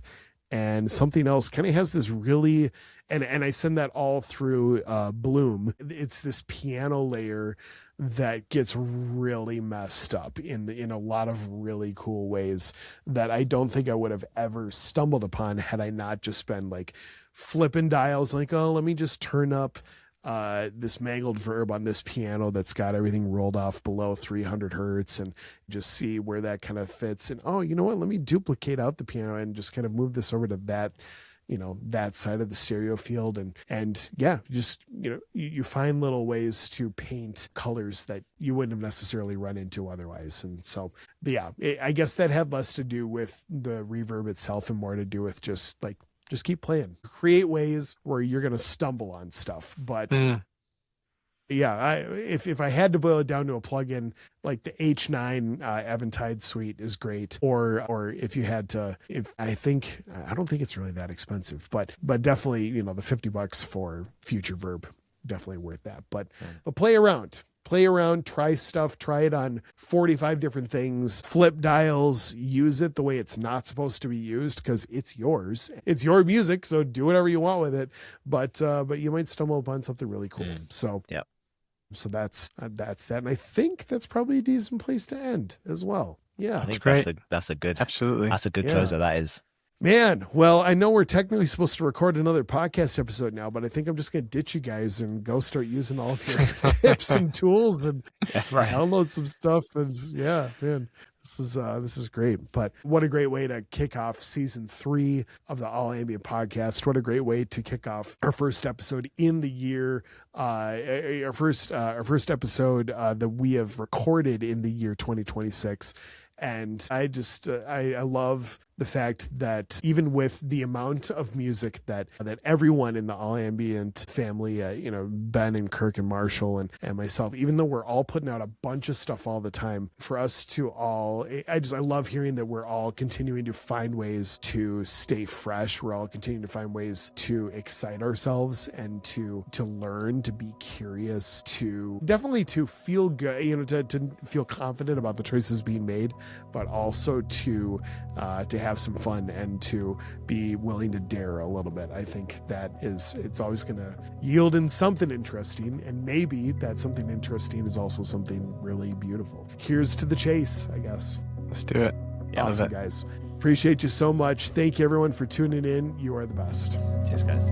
and something else kind of has this really, and I send that all through Bloom. It's this piano layer that gets really messed up in a lot of really cool ways that I don't think I would have ever stumbled upon had I not just been like flipping dials, like, oh, let me just turn up this mangled verb on this piano that's got everything rolled off below 300 hertz and just see where that kind of fits. And, oh, you know what? Let me duplicate out the piano and just kind of move this over to that, that side of the stereo field. And yeah, just, you find little ways to paint colors that you wouldn't have necessarily run into otherwise. And so, yeah, I guess that had less to do with the reverb itself and more to do with just keep playing, create ways where you're going to stumble on stuff. But yeah, if I had to boil it down to a plugin, like the H9 Eventide suite is great. Or if you had to, I don't think it's really that expensive, but definitely, the $50 for future verb, definitely worth that. But play around, try stuff, try it on 45 different things, flip dials, use it the way it's not supposed to be used because it's yours. It's your music, so do whatever you want with it. But you might stumble upon something really cool. So yeah. So that's that. And I think that's probably a decent place to end as well. Yeah. I think that's a good, absolutely. That's a good closer. That is. Man, well, I know we're technically supposed to record another podcast episode now, but I think I'm just going to ditch you guys and go start using all of your tips and tools and download some stuff. And yeah, man, this is great. But what a great way to kick off season 3 of the All Ambient podcast. What a great way to kick off our first episode in the year. Our first episode that we have recorded in the year 2026. And I just, I love the fact that even with the amount of music that everyone in the All Ambient family, Ben and Kirk and Marshall and myself, even though we're all putting out a bunch of stuff all the time, for us to all, I love hearing that we're all continuing to find ways to stay fresh. We're all continuing to find ways to excite ourselves and to learn, to be curious, to definitely to feel good, to feel confident about the choices being made, but also to have some fun and to be willing to dare a little bit. I think that it's always going to yield in something interesting, and maybe that something interesting is also something really beautiful. Here's to the chase, I guess. Let's do it. Yeah, awesome, guys. Appreciate you so much. Thank you, everyone, for tuning in. You are the best. Cheers, guys.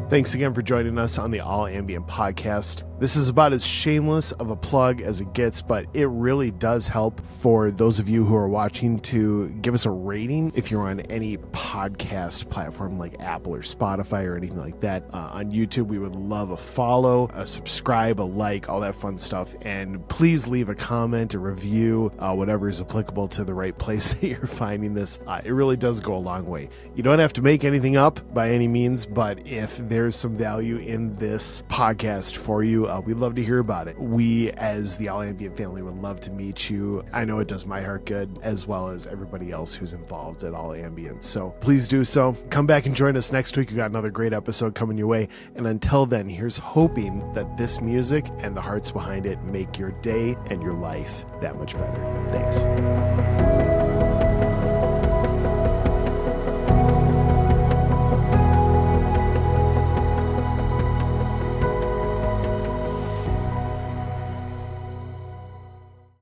Thanks again for joining us on the All Ambient podcast. This is about as shameless of a plug as it gets, but it really does help for those of you who are watching to give us a rating if you're on any podcast platform like Apple or Spotify or anything like that. On YouTube, we would love a follow, a subscribe, a like, all that fun stuff. And please leave a comment, a review, whatever is applicable to the right place that you're finding this. It really does go a long way. You don't have to make anything up by any means, but if there's some value in this podcast for you, we'd love to hear about it. We, as the All Ambient family, would love to meet you. I know it does my heart good, as well as everybody else who's involved at All Ambient. So please do so. Come back and join us next week. We got another great episode coming your way. And until then, here's hoping that this music and the hearts behind it make your day and your life that much better. Thanks.